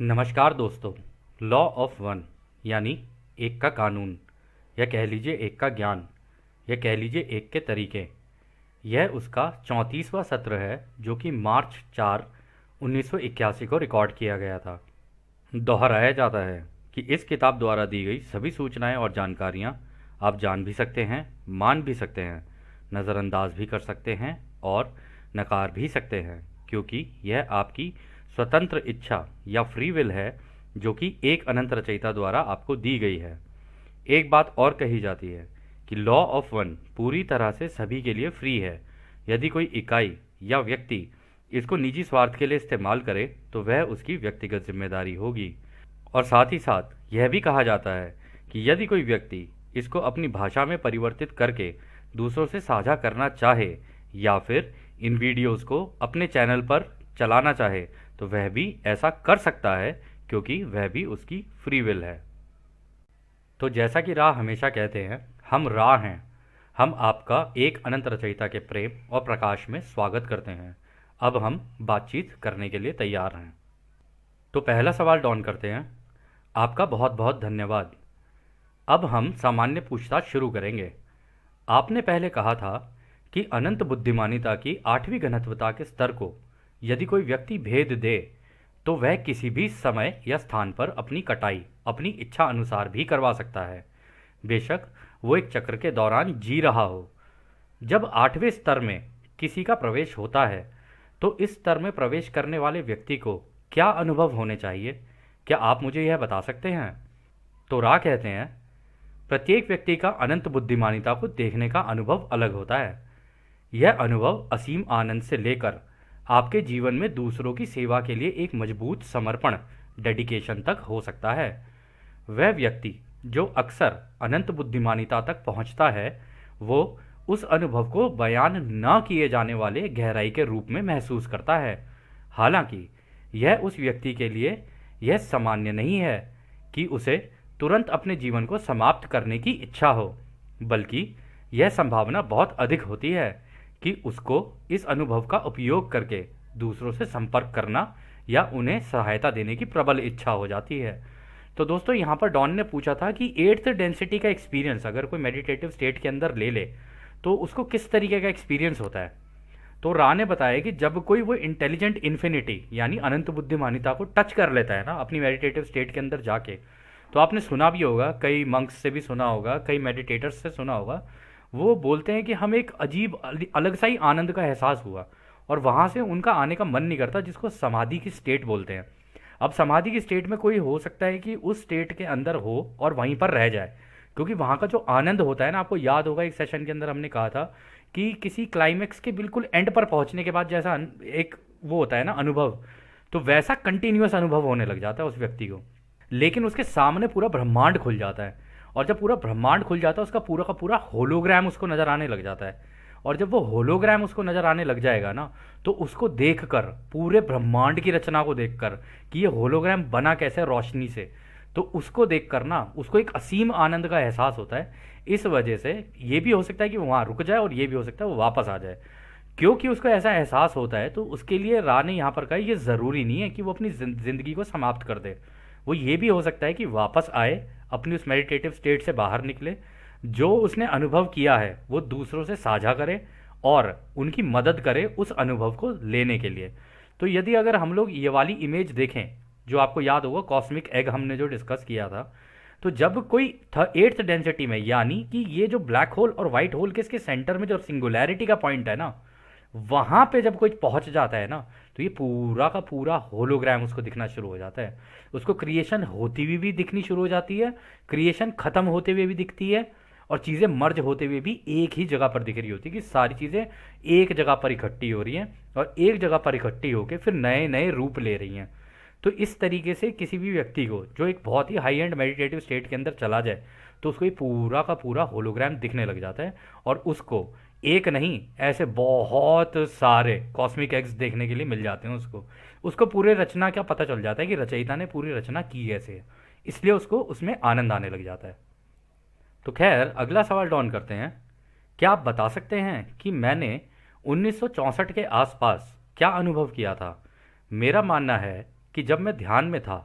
नमस्कार दोस्तों। Law of one यानी एक का कानून, या कह लीजिए एक का ज्ञान, या कह लीजिए एक के तरीके, यह उसका 34वां सत्र है जो कि मार्च 4 1981 को रिकॉर्ड किया गया था। दोहराया जाता है कि इस किताब द्वारा दी गई सभी सूचनाएं और जानकारियां आप जान भी सकते हैं, मान भी सकते हैं, नज़रअंदाज भी कर सकते हैं और नकार भी सकते हैं, क्योंकि यह आपकी स्वतंत्र इच्छा या फ्री विल है जो कि एक अनंत रचयिता द्वारा आपको दी गई है। एक बात और कही जाती है कि लॉ ऑफ वन पूरी तरह से सभी के लिए फ्री है। यदि कोई इकाई या व्यक्ति इसको निजी स्वार्थ के लिए इस्तेमाल करे तो वह उसकी व्यक्तिगत जिम्मेदारी होगी। और साथ ही साथ यह भी कहा जाता है कि यदि कोई व्यक्ति इसको अपनी भाषा में परिवर्तित करके दूसरों से साझा करना चाहे या फिर इन वीडियोस को अपने चैनल पर चलाना चाहे तो वह भी ऐसा कर सकता है, क्योंकि वह भी उसकी फ्री विल है। तो जैसा कि राह हमेशा कहते हैं, हम राह हैं। हम आपका एक अनंत रचयिता के प्रेम और प्रकाश में स्वागत करते हैं। अब हम बातचीत करने के लिए तैयार हैं। तो पहला सवाल डॉन करते हैं। आपका बहुत बहुत धन्यवाद। अब हम सामान्य पूछताछ शुरू करेंगे। आपने पहले कहा था कि अनंत बुद्धिमानिता की 8वीं घनत्वता के स्तर को यदि कोई व्यक्ति भेद दे तो वह किसी भी समय या स्थान पर अपनी कटाई अपनी इच्छा अनुसार भी करवा सकता है, बेशक वो एक चक्र के दौरान जी रहा हो। जब 8वें स्तर में किसी का प्रवेश होता है तो इस स्तर में प्रवेश करने वाले व्यक्ति को क्या अनुभव होने चाहिए? क्या आप मुझे यह बता सकते हैं? तो रा कहते हैं, प्रत्येक व्यक्ति का अनंत बुद्धिमानिता को देखने का अनुभव अलग होता है। यह अनुभव असीम आनंद से लेकर आपके जीवन में दूसरों की सेवा के लिए एक मजबूत समर्पण डेडिकेशन तक हो सकता है। वह व्यक्ति जो अक्सर अनंत बुद्धिमानिता तक पहुंचता है वो उस अनुभव को बयान न किए जाने वाले गहराई के रूप में महसूस करता है। हालांकि यह उस व्यक्ति के लिए यह सामान्य नहीं है कि उसे तुरंत अपने जीवन को समाप्त करने की इच्छा हो, बल्कि यह संभावना बहुत अधिक होती है कि उसको इस अनुभव का उपयोग करके दूसरों से संपर्क करना या उन्हें सहायता देने की प्रबल इच्छा हो जाती है। तो दोस्तों, यहाँ पर डॉन ने पूछा था कि 8th डेंसिटी का एक्सपीरियंस अगर कोई मेडिटेटिव स्टेट के अंदर ले ले तो उसको किस तरीके का एक्सपीरियंस होता है। तो रा ने बताया कि जब कोई वो इंटेलिजेंट इन्फिनिटी यानी अनंत बुद्धिमानिता को टच कर लेता है ना अपनी मेडिटेटिव स्टेट के अंदर जाके, तो आपने सुना भी होगा, कई मंक्स से भी सुना होगा, कई मेडिटेटर्स से सुना होगा, वो बोलते हैं कि हमें एक अजीब अलग सा ही आनंद का एहसास हुआ और वहाँ से उनका आने का मन नहीं करता, जिसको समाधि की स्टेट बोलते हैं। अब समाधि की स्टेट में कोई हो सकता है कि उस स्टेट के अंदर हो और वहीं पर रह जाए, क्योंकि वहाँ का जो आनंद होता है ना, आपको याद होगा एक सेशन के अंदर हमने कहा था कि किसी क्लाइमेक्स के बिल्कुल एंड पर पहुँचने के बाद जैसा एक वो होता है ना अनुभव, तो वैसा कंटिन्यूअस अनुभव होने लग जाता है उस व्यक्ति को। लेकिन उसके सामने पूरा ब्रह्मांड खुल जाता है, और जब पूरा ब्रह्मांड खुल जाता है उसका पूरा का पूरा होलोग्राम उसको नज़र आने लग जाता है। और जब वो होलोग्राम उसको नज़र आने लग जाएगा ना, तो उसको देखकर, पूरे ब्रह्मांड की रचना को देखकर कि ये होलोग्राम बना कैसे रोशनी से, तो उसको देखकर ना उसको एक असीम आनंद का एहसास होता है। इस वजह से ये भी हो सकता है कि वो वहाँ रुक जाए और ये भी हो सकता है वो वापस आ जाए। क्योंकि उसको ऐसा एहसास होता है तो उसके लिए रा ने यहाँ पर कहा ये ज़रूरी नहीं है कि वो अपनी ज़िंदगी को समाप्त कर दे। वो ये भी हो सकता है कि वापस आए, अपनी उस मेडिटेटिव स्टेट से बाहर निकले, जो उसने अनुभव किया है वो दूसरों से साझा करे और उनकी मदद करे उस अनुभव को लेने के लिए। तो यदि अगर हम लोग ये वाली इमेज देखें, जो आपको याद होगा कॉस्मिक एग हमने जो डिस्कस किया था, तो जब कोई 8th डेंसिटी में, यानी कि ये जो ब्लैक होल और वाइट होल के इसके सेंटर में जो सिंगुलैरिटी का पॉइंट है ना, वहाँ पे जब कोई पहुँच जाता है ना, तो ये पूरा का पूरा होलोग्राम उसको दिखना शुरू हो जाता है। उसको क्रिएशन होती हुई भी दिखनी शुरू हो जाती है, क्रिएशन ख़त्म होते हुए भी दिखती है, और चीज़ें मर्ज होते हुए भी एक ही जगह पर दिख रही होती है कि सारी चीज़ें एक जगह पर इकट्ठी हो रही हैं और एक जगह पर इकट्ठी होकर फिर नए नए रूप ले रही हैं। तो इस तरीके से किसी भी व्यक्ति को जो एक बहुत ही हाई एंड मेडिटेटिव स्टेट के अंदर चला जाए तो उसको ये पूरा का पूरा होलोग्राम दिखने लग जाता है, और उसको एक नहीं ऐसे बहुत सारे कॉस्मिक एग्स देखने के लिए मिल जाते हैं। उसको उसको पूरे रचना क्या पता चल जाता है कि रचयिता ने पूरी रचना की कैसे है, इसलिए उसको उसमें आनंद आने लग जाता है। तो खैर, अगला सवाल डॉन करते हैं। क्या आप बता सकते हैं कि मैंने 1964 के आसपास क्या अनुभव किया था? मेरा मानना है कि जब मैं ध्यान में था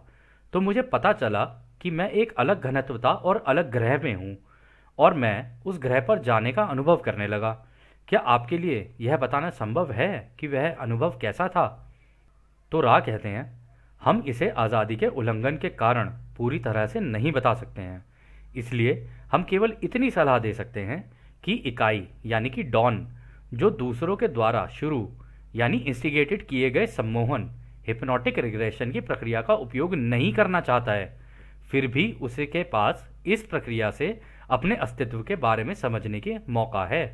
तो मुझे पता चला कि मैं एक अलग घनत्वता और अलग ग्रह में हूँ और मैं उस ग्रह पर जाने का अनुभव करने लगा। क्या आपके लिए यह बताना संभव है कि वह अनुभव कैसा था? तो रा कहते हैं, हम इसे आज़ादी के उल्लंघन के कारण पूरी तरह से नहीं बता सकते हैं। इसलिए हम केवल इतनी सलाह दे सकते हैं कि इकाई यानी कि डॉन जो दूसरों के द्वारा शुरू यानी इंस्टिगेटेड किए गए सम्मोहन हिप्नोटिक रिग्रेशन की प्रक्रिया का उपयोग नहीं करना चाहता है, फिर भी उसे के पास इस प्रक्रिया से अपने अस्तित्व के बारे में समझने के मौका है।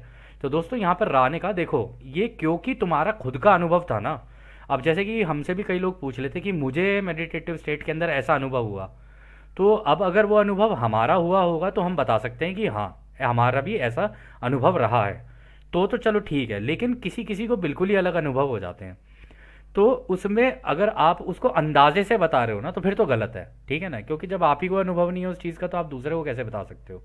तो दोस्तों यहाँ पर रा ने कहा, देखो ये क्योंकि तुम्हारा खुद का अनुभव था ना। अब जैसे कि हमसे भी कई लोग पूछ लेते कि मुझे मेडिटेटिव स्टेट के अंदर ऐसा अनुभव हुआ, तो अब अगर वो अनुभव हमारा हुआ होगा तो हम बता सकते हैं कि हाँ हमारा भी ऐसा अनुभव रहा है, तो चलो ठीक है। लेकिन किसी किसी को बिल्कुल ही अलग अनुभव हो जाते हैं, तो उसमें अगर आप उसको अंदाजे से बता रहे हो ना तो फिर तो गलत है, ठीक है ना, क्योंकि जब आप ही को अनुभव नहीं है उस चीज़ का तो आप दूसरे को कैसे बता सकते हो।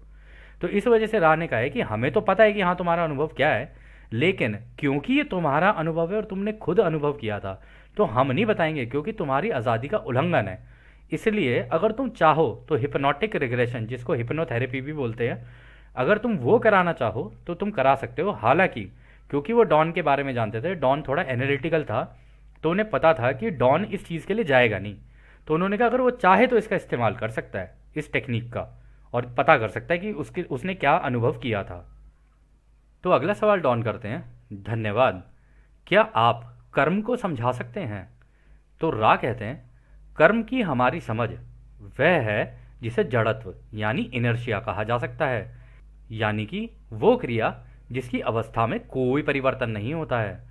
तो इस वजह से रा ने कहा है कि हमें तो पता है कि हाँ तुम्हारा अनुभव क्या है, लेकिन क्योंकि ये तुम्हारा अनुभव है और तुमने खुद अनुभव किया था तो हम नहीं बताएंगे, क्योंकि तुम्हारी आज़ादी का उल्लंघन है। इसलिए अगर तुम चाहो तो हिप्नोटिक रिग्रेशन, जिसको हिप्नोथेरेपी भी बोलते हैं, अगर तुम वो कराना चाहो तो तुम करा सकते हो। हालांकि क्योंकि वो डॉन के बारे में जानते थे, डॉन थोड़ा एनालिटिकल था, तो उन्हें पता था कि डॉन इस चीज़ के लिए जाएगा नहीं, तो उन्होंने कहा अगर वो चाहे तो इसका इस्तेमाल कर सकता है इस टेक्निक का, और पता कर सकता है कि उसने क्या अनुभव किया था। तो अगला सवाल डॉन करते हैं, धन्यवाद, क्या आप कर्म को समझा सकते हैं? तो रा कहते हैं, कर्म की हमारी समझ वह है जिसे जड़त्व यानी इनर्शिया कहा जा सकता है, यानी कि वो क्रिया जिसकी अवस्था में कोई परिवर्तन नहीं होता है।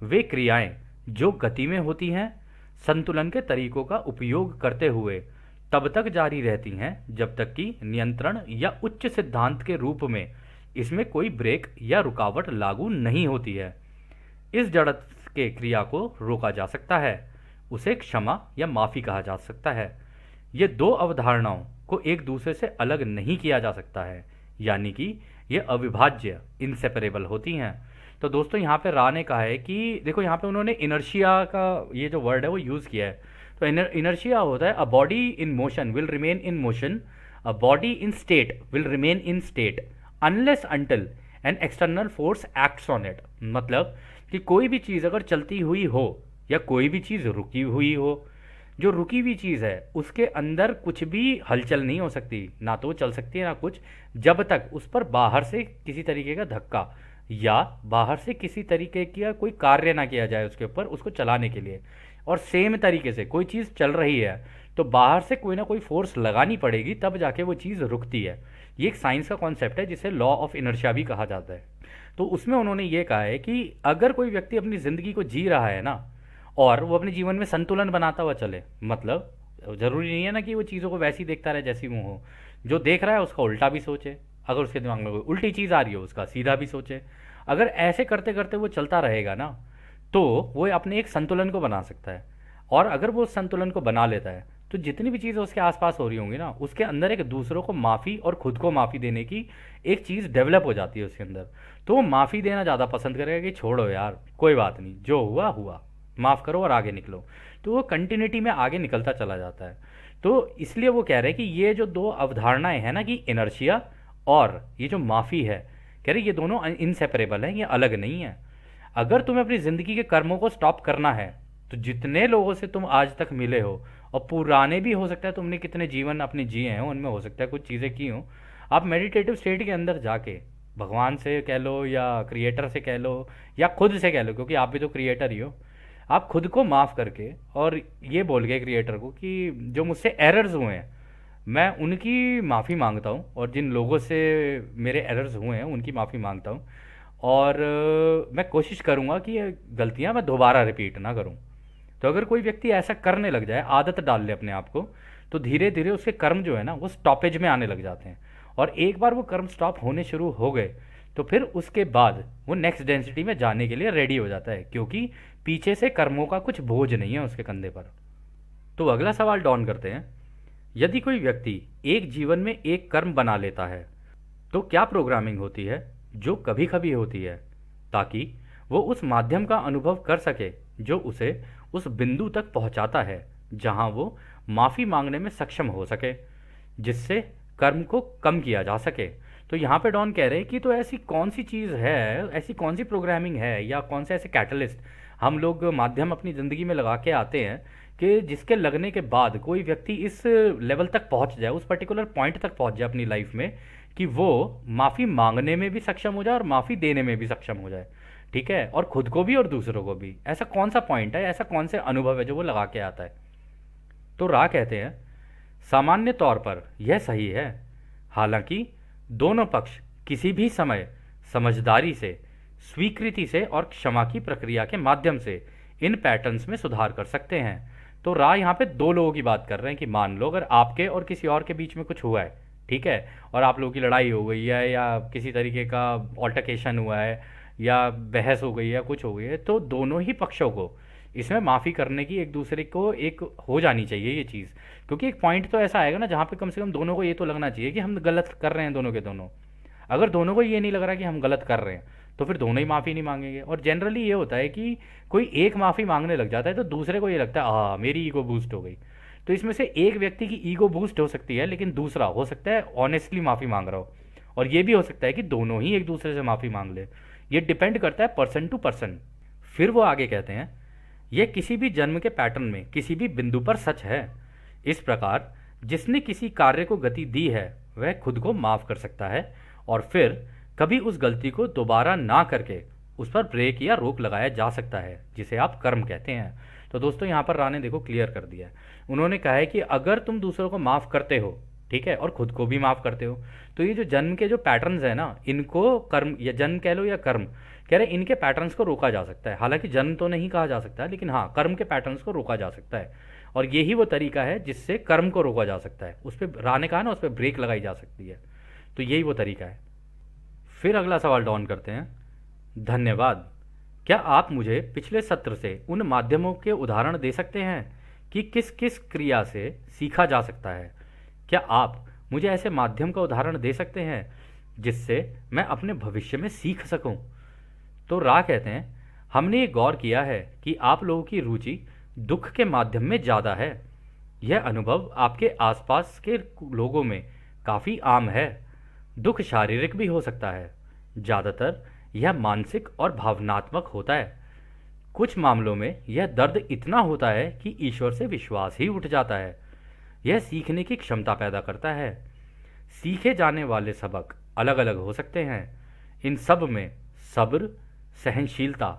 वे क्रियाएं जो गति में होती हैं संतुलन के तरीकों का उपयोग करते हुए तब तक जारी रहती हैं जब तक कि नियंत्रण या उच्च सिद्धांत के रूप में इसमें कोई ब्रेक या रुकावट लागू नहीं होती है। इस जड़त्व के क्रिया को रोका जा सकता है, उसे क्षमा या माफ़ी कहा जा सकता है। ये दो अवधारणाओं को एक दूसरे से अलग नहीं किया जा सकता है, यानी कि ये अविभाज्य इनसेपरेबल होती हैं। तो दोस्तों यहाँ पे रा ने कहा है कि देखो यहाँ पे उन्होंने इनर्शिया का ये जो वर्ड है वो यूज़ किया है। तो इनर्शिया होता है a body in motion will remain in motion, a body in state will remain in state unless until an external force acts on it. मतलब कि कोई भी चीज़ अगर चलती हुई हो या कोई भी चीज़ रुकी हुई हो, जो रुकी हुई चीज़ है उसके अंदर कुछ भी हलचल नहीं हो सकती, ना तो वो चल सकती है ना कुछ, जब तक उस पर बाहर से किसी तरीके का धक्का या बाहर से किसी तरीके का कोई कार्य ना किया जाए उसके ऊपर उसको चलाने के लिए। और सेम तरीके से कोई चीज़ चल रही है तो बाहर से कोई ना कोई फोर्स लगानी पड़ेगी तब जाके वो चीज़ रुकती है। ये एक साइंस का कॉन्सेप्ट है जिसे लॉ ऑफ इनर्शिया भी कहा जाता है। तो उसमें उन्होंने ये कहा है कि अगर कोई व्यक्ति अपनी ज़िंदगी को जी रहा है ना और वो अपने जीवन में संतुलन बनाता हुआ चले, मतलब ज़रूरी नहीं है ना कि वो चीज़ों को वैसी देखता रहे जैसी वो हो, जो देख रहा है उसका उल्टा भी सोचे, अगर उसके दिमाग में कोई उल्टी चीज़ आ रही हो उसका सीधा भी सोचे। अगर ऐसे करते करते वो चलता रहेगा ना तो वो अपने एक संतुलन को बना सकता है, और अगर वो उस संतुलन को बना लेता है तो जितनी भी चीज़ें उसके आसपास हो रही होंगी ना उसके अंदर एक दूसरों को माफ़ी और खुद को माफ़ी देने की एक चीज़ डेवलप हो जाती है उसके अंदर। तो वो माफ़ी देना ज़्यादा पसंद करेगा कि छोड़ो यार कोई बात नहीं, जो हुआ हुआ, माफ़ करो और आगे निकलो। तो वो कंटिन्यूटी में आगे निकलता चला जाता है। तो इसलिए वो कह रहे हैं कि ये जो दो अवधारणाएं हैं ना कि इनर्शिया और ये जो माफ़ी है, कह रहे ये दोनों इनसेपरेबल हैं, ये अलग नहीं है। अगर तुम्हें अपनी ज़िंदगी के कर्मों को स्टॉप करना है तो जितने लोगों से तुम आज तक मिले हो, और पुराने भी हो सकता है तुमने कितने जीवन अपने जिए हैं उनमें हो सकता है कुछ चीज़ें की हों, आप मेडिटेटिव स्टेट के अंदर जाके भगवान से कह लो या क्रिएटर से कह लो या खुद से कह लो, क्योंकि आप भी तो क्रिएटर ही हो, आप खुद को माफ़ करके और ये बोल के क्रिएटर को कि जो मुझसे एरर्स हुए हैं मैं उनकी माफ़ी मांगता हूँ, और जिन लोगों से मेरे एरर्स हुए हैं उनकी माफ़ी मांगता हूँ, और मैं कोशिश करूँगा कि ये गलतियाँ मैं दोबारा रिपीट ना करूँ। तो अगर कोई व्यक्ति ऐसा करने लग जाए, आदत डाल ले अपने आप को, तो धीरे धीरे उसके कर्म जो है ना वो स्टॉपेज में आने लग जाते हैं, और एक बार वो कर्म स्टॉप होने शुरू हो गए तो फिर उसके बाद वो नेक्स्ट डेंसिटी में जाने के लिए रेडी हो जाता है, क्योंकि पीछे से कर्मों का कुछ बोझ नहीं है उसके कंधे पर। तो अगला सवाल डॉन करते हैं, यदि कोई व्यक्ति एक जीवन में एक कर्म बना लेता है तो क्या प्रोग्रामिंग होती है जो कभी कभी होती है ताकि वो उस माध्यम का अनुभव कर सके जो उसे उस बिंदु तक पहुंचाता है जहाँ वो माफ़ी मांगने में सक्षम हो सके, जिससे कर्म को कम किया जा सके। तो यहाँ पे डॉन कह रहे हैं कि तो ऐसी कौन सी चीज़ है, ऐसी कौन सी प्रोग्रामिंग है या कौन से ऐसे कैटलिस्ट हम लोग माध्यम अपनी ज़िंदगी में लगा के आते हैं कि जिसके लगने के बाद कोई व्यक्ति इस लेवल तक पहुंच जाए, उस पर्टिकुलर पॉइंट तक पहुंच जाए अपनी लाइफ में कि वो माफ़ी मांगने में भी सक्षम हो जाए और माफ़ी देने में भी सक्षम हो जाए। ठीक है, और खुद को भी और दूसरों को भी। ऐसा कौन सा पॉइंट है, ऐसा कौन से अनुभव है जो वो लगा के आता है? तो रा कहते हैं, सामान्य तौर पर यह सही है, हालांकि दोनों पक्ष किसी भी समय समझदारी से, स्वीकृति से और क्षमा की प्रक्रिया के माध्यम से इन पैटर्न्स में सुधार कर सकते हैं। तो रा यहाँ पे दो लोगों की बात कर रहे हैं कि मान लो अगर आपके और किसी और के बीच में कुछ हुआ है, ठीक है, और आप लोगों की लड़ाई हो गई है या किसी तरीके का ऑल्टरकेशन हुआ है या बहस हो गई है, कुछ हो गई है, तो दोनों ही पक्षों को इसमें माफ़ी करने की एक दूसरे को एक हो जानी चाहिए ये चीज़। क्योंकि एक पॉइंट तो ऐसा आएगा ना जहाँ पे कम से कम दोनों को ये तो लगना चाहिए कि हम गलत कर रहे हैं दोनों के दोनों। अगर दोनों को ये नहीं लग रहा कि हम गलत कर रहे हैं तो फिर दोनों ही माफ़ी नहीं मांगेंगे। और जनरली ये होता है कि कोई एक माफ़ी मांगने लग जाता है तो दूसरे को ये लगता है हाँ मेरी ईगो बूस्ट हो गई। तो इसमें से एक व्यक्ति की ईगो बूस्ट हो सकती है, लेकिन दूसरा हो सकता है ऑनेस्टली माफ़ी मांग रहा हो, और ये भी हो सकता है कि दोनों ही एक दूसरे से माफ़ी मांग ले। ये डिपेंड करता है पर्सन टू पर्सन। फिर वो आगे कहते हैं, यह किसी भी जन्म के पैटर्न में किसी भी बिंदु पर सच है। इस प्रकार जिसने किसी कार्य को गति दी है वह खुद को माफ़ कर सकता है और फिर कभी उस गलती को दोबारा ना करके उस पर ब्रेक या रोक लगाया जा सकता है, जिसे आप कर्म कहते हैं। तो दोस्तों यहाँ पर राने देखो क्लियर कर दिया है। उन्होंने कहा है कि अगर तुम दूसरों को माफ़ करते हो, ठीक है, और खुद को भी माफ़ करते हो, तो ये जो जन्म के जो पैटर्न्स है ना, इनको कर्म या जन्म कह लो या कर्म कह रहे, इनके पैटर्न्स को रोका जा सकता है। हालांकि जन्म तो नहीं कहा जा सकता, लेकिन हाँ कर्म के पैटर्न्स को रोका जा सकता है। और यही वो तरीका है जिससे कर्म को रोका जा सकता है। उस पर राने कहा ना, उस पर ब्रेक लगाई जा सकती है। तो यही वो तरीका है। फिर अगला सवाल डॉन करते हैं, धन्यवाद। क्या आप मुझे पिछले सत्र से उन माध्यमों के उदाहरण दे सकते हैं कि किस किस क्रिया से सीखा जा सकता है? क्या आप मुझे ऐसे माध्यम का उदाहरण दे सकते हैं जिससे मैं अपने भविष्य में सीख सकूं? तो रा कहते हैं, हमने ये गौर किया है कि आप लोगों की रुचि दुख के माध्यम में ज़्यादा है। यह अनुभव आपके आसपास के लोगों में काफ़ी आम है। दुख शारीरिक भी हो सकता है, ज़्यादातर यह मानसिक और भावनात्मक होता है। कुछ मामलों में यह दर्द इतना होता है कि ईश्वर से विश्वास ही उठ जाता है। यह सीखने की क्षमता पैदा करता है। सीखे जाने वाले सबक अलग अलग हो सकते हैं। इन सब में सब्र, सहनशीलता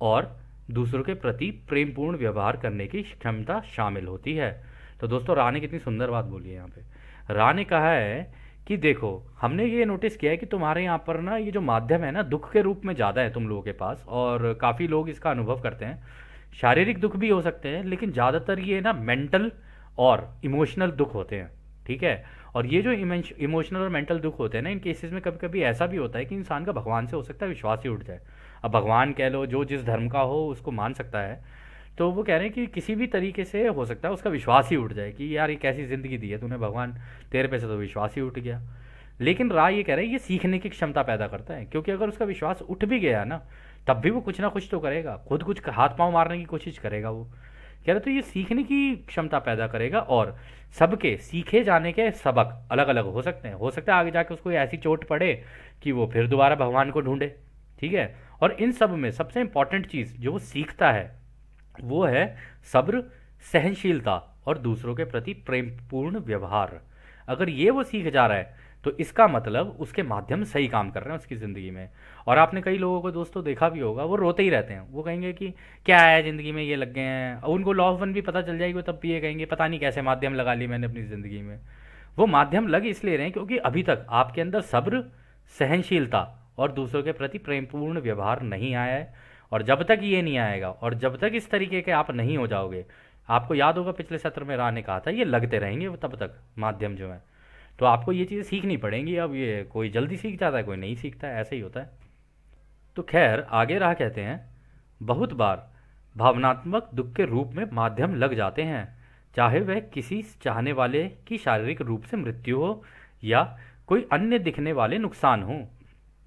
और दूसरों के प्रति प्रेमपूर्ण व्यवहार करने की क्षमता शामिल होती है। तो दोस्तों रा ने कितनी सुंदर बात बोली है यहाँ पे। रा ने कहा है कि देखो, हमने ये नोटिस किया है कि तुम्हारे यहाँ पर ना ये जो माध्यम है ना, दुख के रूप में ज़्यादा है तुम लोगों के पास, और काफ़ी लोग इसका अनुभव करते हैं। शारीरिक दुख भी हो सकते हैं, लेकिन ज़्यादातर ये ना मेंटल और इमोशनल दुख होते हैं। ठीक है, और ये जो इमोशनल और मेंटल दुख होते हैं ना, इन केसेस में कभी कभी ऐसा भी होता है कि इंसान का भगवान से हो सकता है विश्वास ही उठ जाए। अब भगवान कह लो, जो जिस धर्म का हो उसको मान सकता है। तो वो कह रहे हैं कि किसी भी तरीके से हो सकता है उसका विश्वास ही उठ जाए कि यार ये कैसी ज़िंदगी दी है तूने भगवान, तेरे पे से तो विश्वास ही उठ गया। लेकिन राय ये कह रहे हैं ये सीखने की क्षमता पैदा करता है, क्योंकि अगर उसका विश्वास उठ भी गया ना, तब भी वो कुछ ना कुछ तो करेगा, खुद कुछ हाथ पांव मारने की कोशिश करेगा। वो कह रहे तो ये सीखने की क्षमता पैदा करेगा, और सबके सीखे जाने के सबक अलग अलग हो सकते हैं। हो सकता है आगे जाके उसको ऐसी चोट पड़े कि वो फिर दोबारा भगवान को ढूंढे। ठीक है, और इन सब में सबसे इंपॉर्टेंट चीज़ जो वो सीखता है वो है सब्र, सहनशीलता और दूसरों के प्रति प्रेमपूर्ण व्यवहार। अगर ये वो सीख जा रहा है तो इसका मतलब उसके माध्यम सही काम कर रहे हैं उसकी ज़िंदगी में। और आपने कई लोगों को दोस्तों देखा भी होगा, वो रोते ही रहते हैं। वो कहेंगे कि क्या है ज़िंदगी में, ये लग गए हैं। और उनको लॉ ऑफ वन भी पता चल जाएगी, तब भी ये कहेंगे पता नहीं कैसे माध्यम लगा ली मैंने अपनी ज़िंदगी में। वो माध्यम लग इसलिए रहे हैं क्योंकि अभी तक आपके अंदर सब्र, सहनशीलता और दूसरों के प्रति प्रेमपूर्ण व्यवहार नहीं आया है। और जब तक ये नहीं आएगा और जब तक इस तरीके के आप नहीं हो जाओगे, आपको याद होगा पिछले सत्र में राह ने कहा था ये लगते रहेंगे वो तब तक माध्यम जो है। तो आपको ये चीज़ें सीखनी पड़ेंगी। अब ये कोई जल्दी सीख जाता है, कोई नहीं सीखता है, ऐसे ही होता है। तो खैर आगे राह कहते हैं, बहुत बार भावनात्मक दुख के रूप में माध्यम लग जाते हैं, चाहे वह किसी चाहने वाले की शारीरिक रूप से मृत्यु हो या कोई अन्य दिखने वाले नुकसान हो।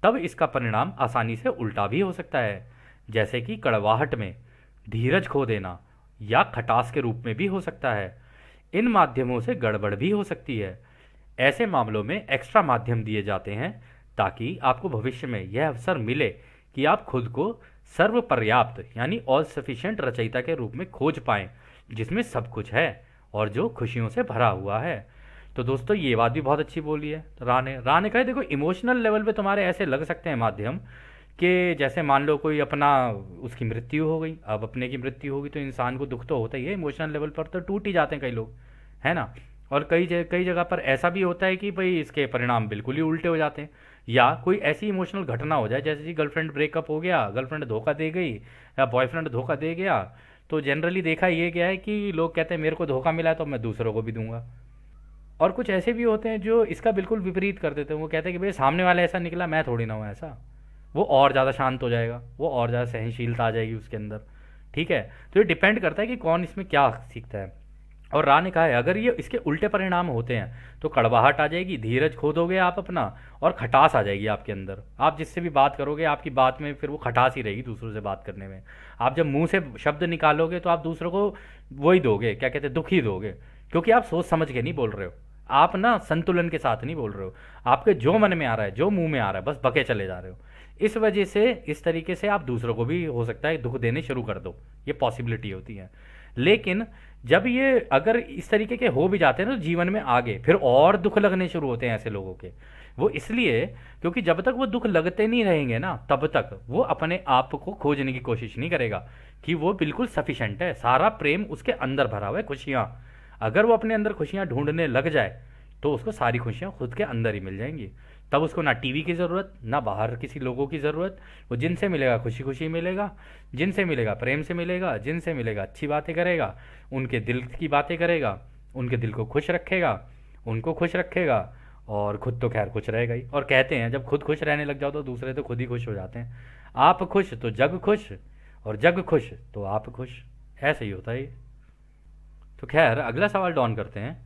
तब इसका परिणाम आसानी से उल्टा भी हो सकता है, जैसे कि कड़वाहट में धीरज खो देना या खटास के रूप में भी हो सकता है। इन माध्यमों से गड़बड़ भी हो सकती है। ऐसे मामलों में एक्स्ट्रा माध्यम दिए जाते हैं ताकि आपको भविष्य में यह अवसर मिले कि आप खुद को सर्वपर्याप्त यानी ऑल सफिशिएंट रचयिता के रूप में खोज पाएं, जिसमें सब कुछ है और जो खुशियों से भरा हुआ है। तो दोस्तों ये बात भी बहुत अच्छी बोली है राह ने कहा देखो इमोशनल लेवल पे तुम्हारे ऐसे लग सकते हैं माध्यम कि जैसे मान लो कोई अपना उसकी मृत्यु हो गई, अब अपने की मृत्यु होगी तो इंसान को दुख तो होता ही है, इमोशनल लेवल पर तो टूट ही जाते हैं कई लोग, है ना। और कई जगह पर ऐसा भी होता है कि भाई इसके परिणाम बिल्कुल ही उल्टे हो जाते हैं, या कोई ऐसी इमोशनल घटना हो जाए जैसे कि गर्लफ्रेंड ब्रेकअप हो गया, गर्लफ्रेंड धोखा दे गई या बॉयफ्रेंड धोखा दे गया। तो जनरली देखा ये गया है कि लोग कहते हैं मेरे को धोखा मिला है तो मैं दूसरों को भी दूंगा। और कुछ ऐसे भी होते हैं जो इसका बिल्कुल विपरीत कर देते हैं, वो कहते हैं कि भाई सामने वाला ऐसा निकला मैं थोड़ी ना हूँ ऐसा। वो और ज़्यादा शांत हो जाएगा, वो और ज़्यादा सहनशीलता आ जाएगी उसके अंदर। ठीक है, तो ये डिपेंड करता है कि कौन इसमें क्या सीखता है। और राह ने कहा है अगर ये इसके उल्टे परिणाम होते हैं तो कड़वाहट आ जाएगी, धीरज खो दोगे आप अपना, और खटास आ जाएगी आपके अंदर। आप जिससे भी बात करोगे आपकी बात में फिर वो खटास ही रहेगी दूसरों से बात करने में। आप जब मुंह से शब्द निकालोगे तो आप दूसरों को वही दोगे, क्या कहते हैं, दुख ही दोगे, क्योंकि आप सोच समझ के नहीं बोल रहे हो, आप ना संतुलन के साथ नहीं बोल रहे हो, आपके जो मन में आ रहा है जो मुंह में आ रहा है बस बके चले जा रहे हो। इस वजह से इस तरीके से आप दूसरों को भी हो सकता है दुख देने शुरू कर दो, ये पॉसिबिलिटी होती है। लेकिन जब ये अगर इस तरीके के हो भी जाते हैं तो जीवन में आगे फिर और दुख लगने शुरू होते हैं ऐसे लोगों के। वो इसलिए क्योंकि जब तक वो दुख लगते नहीं रहेंगे ना तब तक वो अपने आप को खोजने की कोशिश नहीं करेगा कि वो बिल्कुल सफिशेंट है, सारा प्रेम उसके अंदर भरा हुआ है, खुशियाँ। अगर वो अपने अंदर खुशियाँ ढूंढने लग जाए तो उसको सारी खुशियाँ खुद के अंदर ही मिल जाएंगी। तब उसको ना टीवी की ज़रूरत ना बाहर किसी लोगों की ज़रूरत। वो जिनसे मिलेगा खुशी खुशी मिलेगा, जिनसे मिलेगा प्रेम से मिलेगा, जिनसे मिलेगा अच्छी बातें करेगा, उनके दिल की बातें करेगा, उनके दिल को खुश रखेगा, उनको खुश रखेगा, और खुद तो खैर खुश रहेगा ही। और कहते हैं जब खुद खुश रहने लग जाओ तो दूसरे तो खुद ही खुश हो जाते हैं। आप खुश तो जग खुश, और जग खुश तो आप खुश, ऐसे ही होता है ये। तो खैर अगला सवाल डॉन करते हैं,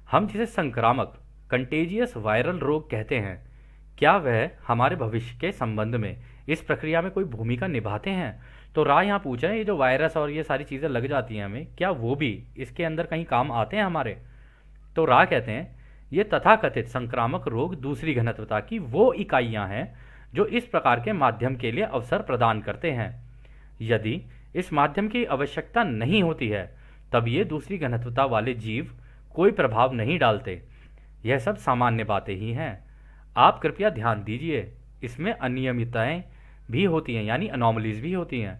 हम जिसे संक्रामक कंटेजियस वायरल रोग कहते हैं, क्या वह हमारे भविष्य के संबंध में इस प्रक्रिया में कोई भूमिका निभाते हैं। तो राय यहाँ पूछ रहे हैं ये जो वायरस और ये सारी चीज़ें लग जाती हैं हमें, क्या वो भी इसके अंदर कहीं काम आते हैं हमारे। तो राय कहते हैं ये तथाकथित संक्रामक रोग दूसरी घनत्वता की वो इकाइयाँ हैं जो इस प्रकार के माध्यम के लिए अवसर प्रदान करते हैं। यदि इस माध्यम की आवश्यकता नहीं होती है तब ये दूसरी घनत्वता वाले जीव कोई प्रभाव नहीं डालते। यह सब सामान्य बातें ही हैं। आप कृपया ध्यान दीजिए, इसमें अनियमितताएं भी होती हैं यानी अनोमलीज भी होती हैं,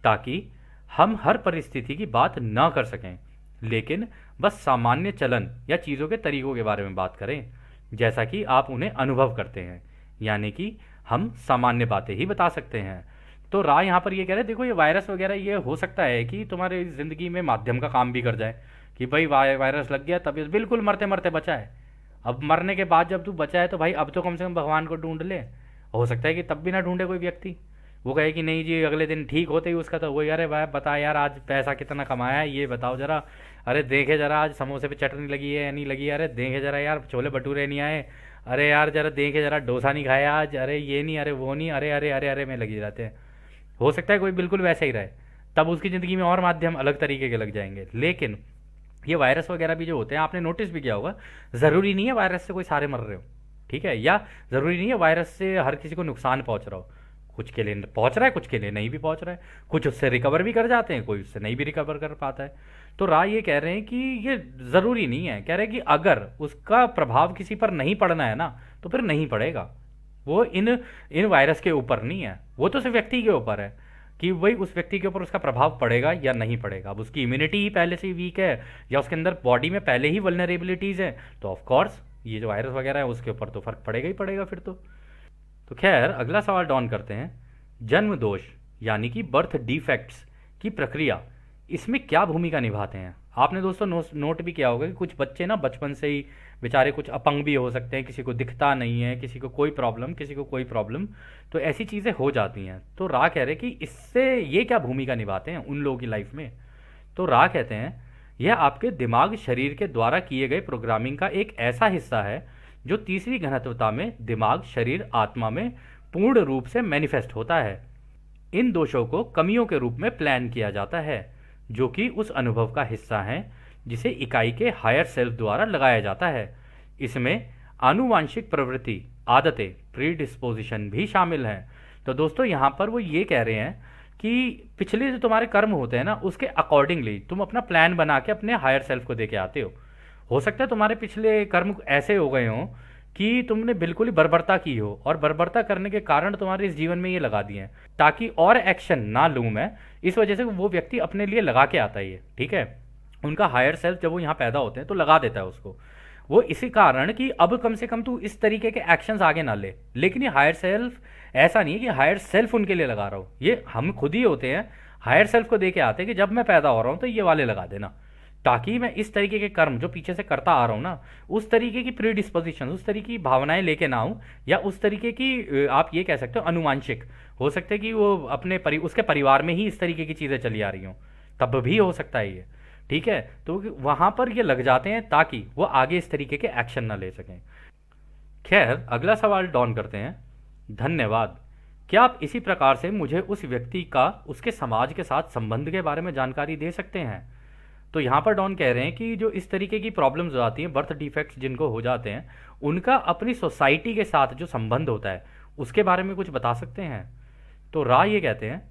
ताकि हम हर परिस्थिति की बात ना कर सकें, लेकिन बस सामान्य चलन या चीज़ों के तरीकों के बारे में बात करें जैसा कि आप उन्हें अनुभव करते हैं, यानी कि हम सामान्य बातें ही बता सकते हैं। तो राय यहाँ पर ये कह रहे हैं देखो ये वायरस वगैरह ये हो सकता है कि तुम्हारे ज़िंदगी में माध्यम का काम भी कर जाए कि भाई वायरस लग गया तब बिल्कुल मरते मरते बचा है। अब मरने के बाद जब तू बचा है तो भाई अब तो कम से कम भगवान को ढूंढ ले। हो सकता है कि तब भी ना ढूंढे कोई व्यक्ति, वो कहे कि नहीं जी अगले दिन ठीक होते ही उसका तो वही, अरे भाई बता यार आज पैसा कितना कमाया है ये बताओ जरा, अरे देखे जरा आज समोसे पे चटनी लगी है या नहीं लगी है, अरे देखे जरा यार छोले भटूरे नहीं आए, अरे यार जरा देखे जरा डोसा नहीं खाया आज, अरे ये नहीं, अरे वो नहीं, अरे अरे अरे अरे में लगी रहते हैं। हो सकता है कोई बिल्कुल वैसे ही रहे, तब उसकी ज़िंदगी में और माध्यम अलग तरीके के लग जाएंगे। लेकिन ये वायरस वगैरह भी जो होते हैं आपने नोटिस भी किया होगा, ज़रूरी नहीं है वायरस से कोई सारे मर रहे हो, ठीक है, या ज़रूरी नहीं है वायरस से हर किसी को नुकसान पहुंच रहा हो। कुछ के लिए पहुंच रहा है, कुछ के लिए नहीं भी पहुंच रहा है, कुछ उससे रिकवर भी कर जाते हैं, कोई उससे नहीं भी रिकवर कर पाता है। तो राय ये कह रहे हैं कि ये ज़रूरी नहीं है, कह रहे हैं कि अगर उसका प्रभाव किसी पर नहीं पड़ना है ना तो फिर नहीं पड़ेगा। वो इन वायरस के ऊपर नहीं है, वो तो सिर्फ व्यक्ति के ऊपर है कि वही उस व्यक्ति के ऊपर उसका प्रभाव पड़ेगा या नहीं पड़ेगा। अब उसकी इम्यूनिटी ही पहले से ही वीक है या उसके अंदर बॉडी में पहले ही वल्नरेबिलिटीज़ हैं तो ऑफ कोर्स ये जो वायरस वगैरह है उसके ऊपर तो फर्क पड़ेगा ही पड़ेगा फिर तो खैर अगला सवाल डॉन करते हैं, जन्म दोष यानी कि बर्थ डिफेक्ट्स की प्रक्रिया इसमें क्या भूमिका निभाते हैं। आपने दोस्तों नोट भी किया होगा कि कुछ बच्चे ना बचपन से ही बेचारे कुछ अपंग भी हो सकते हैं, किसी को दिखता नहीं है, किसी को कोई प्रॉब्लम, किसी को कोई प्रॉब्लम, तो ऐसी चीज़ें हो जाती हैं। तो राह कह रहे कि इससे ये क्या भूमिका निभाते हैं उन लोगों की लाइफ में। तो राह कहते हैं यह आपके दिमाग शरीर के द्वारा किए गए प्रोग्रामिंग का एक ऐसा हिस्सा है जो तीसरी घनत्वता में दिमाग शरीर आत्मा में पूर्ण रूप से मैनिफेस्ट होता है। इन दोषों को कमियों के रूप में प्लान किया जाता है जो कि उस अनुभव का हिस्सा हैं जिसे इकाई के हायर सेल्फ द्वारा लगाया जाता है। इसमें आनुवांशिक प्रवृत्ति, आदतें, प्रीडिस्पोजिशन भी शामिल हैं। तो दोस्तों यहाँ पर वो ये कह रहे हैं कि पिछले जो तुम्हारे कर्म होते हैं ना, उसके अकॉर्डिंगली तुम अपना प्लान बना के अपने हायर सेल्फ को दे के आते हो सकता है तुम्हारे पिछले कर्म ऐसे हो गए हों कि तुमने बिल्कुल ही बर्बरता की हो, और बर्बरता करने के कारण तुम्हारे इस जीवन में ये लगा दिए हैं ताकि और एक्शन ना लूँ मैं, इस वजह से वो व्यक्ति अपने लिए लगा के आता है ये, ठीक है। उनका हायर सेल्फ जब वो यहाँ पैदा होते हैं तो लगा देता है उसको, वो इसी कारण कि अब कम से कम तू इस तरीके के एक्शंस आगे ना ले। लेकिन ये हायर सेल्फ ऐसा नहीं है कि हायर सेल्फ उनके लिए लगा रहा हो, ये हम खुद ही होते हैं, हायर सेल्फ को दे के आते हैं कि जब मैं पैदा हो रहा हूँ तो ये वाले लगा देना, ताकि मैं इस तरीके के कर्म जो पीछे से करता आ रहा हूँ ना, उस तरीके की प्रीडिस्पोजिशन, उस तरीके की भावनाएं लेके ना आऊँ, या उस तरीके की आप ये कह सकते हो अनुवांशिक, हो सकता है कि वो अपने उसके परिवार में ही इस तरीके की चीज़ें चली आ रही हों, तब भी हो सकता है ये, ठीक है। तो वहाँ पर ये लग जाते हैं ताकि वो आगे इस तरीके के एक्शन ना ले सकें। खैर, अगला सवाल डॉन करते हैं। धन्यवाद, क्या आप इसी प्रकार से मुझे उस व्यक्ति का उसके समाज के साथ संबंध के बारे में जानकारी दे सकते हैं? तो यहाँ पर डॉन कह रहे हैं कि जो इस तरीके की प्रॉब्लम्स आती हैं, बर्थ डिफेक्ट्स जिनको हो जाते हैं, उनका अपनी सोसाइटी के साथ जो संबंध होता है उसके बारे में कुछ बता सकते हैं? तो रा ये कहते हैं,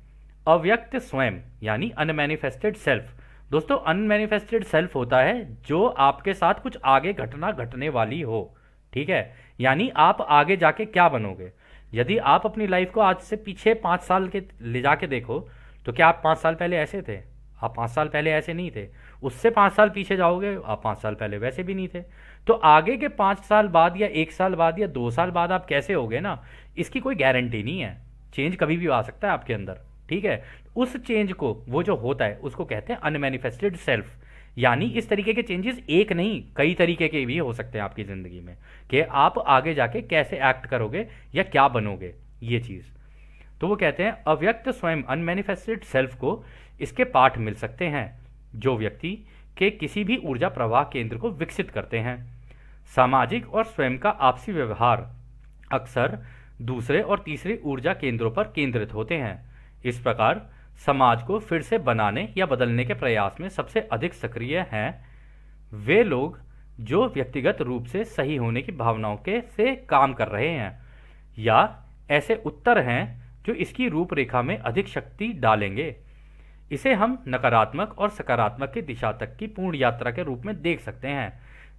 अव्यक्त स्वयं यानी अनमैनिफेस्टेड सेल्फ। दोस्तों, अनमैनिफेस्टेड सेल्फ होता है जो आपके साथ कुछ आगे घटना घटने वाली हो, ठीक है, यानी आप आगे जाके क्या बनोगे। यदि आप अपनी लाइफ को आज से पीछे 5 साल के ले जाके देखो, तो क्या आप 5 साल पहले ऐसे थे? आप 5 साल पहले ऐसे नहीं थे। उससे 5 साल पीछे जाओगे, आप 5 साल पहले वैसे भी नहीं थे। तो आगे के 5 साल बाद या 1 साल बाद या 2 साल बाद आप कैसे होगे ना, इसकी कोई गारंटी नहीं है। चेंज कभी भी आ सकता है आपके अंदर, ठीक है। उस चेंज को, वो जो होता है उसको कहते हैं अनमैनिफेस्टेड सेल्फ। यानी इस तरीके के चेंजेस एक नहीं, कई तरीके के भी हो सकते हैं आपकी ज़िंदगी में, कि आप आगे जाके कैसे एक्ट करोगे या क्या बनोगे, ये चीज़। तो वो कहते हैं अव्यक्त स्वयं अनमैनिफेस्टेड सेल्फ को इसके पाठ मिल सकते हैं जो व्यक्ति के किसी भी ऊर्जा प्रवाह केंद्र को विकसित करते हैं। सामाजिक और स्वयं का आपसी व्यवहार अक्सर दूसरे और तीसरे ऊर्जा केंद्रों पर केंद्रित होते हैं। इस प्रकार समाज को फिर से बनाने या बदलने के प्रयास में सबसे अधिक सक्रिय हैं वे लोग जो व्यक्तिगत रूप से सही होने की भावनाओं के से काम कर रहे हैं, या ऐसे उत्तर हैं जो इसकी रूपरेखा में अधिक शक्ति डालेंगे। इसे हम नकारात्मक और सकारात्मक की दिशा तक की पूर्ण यात्रा के रूप में देख सकते हैं,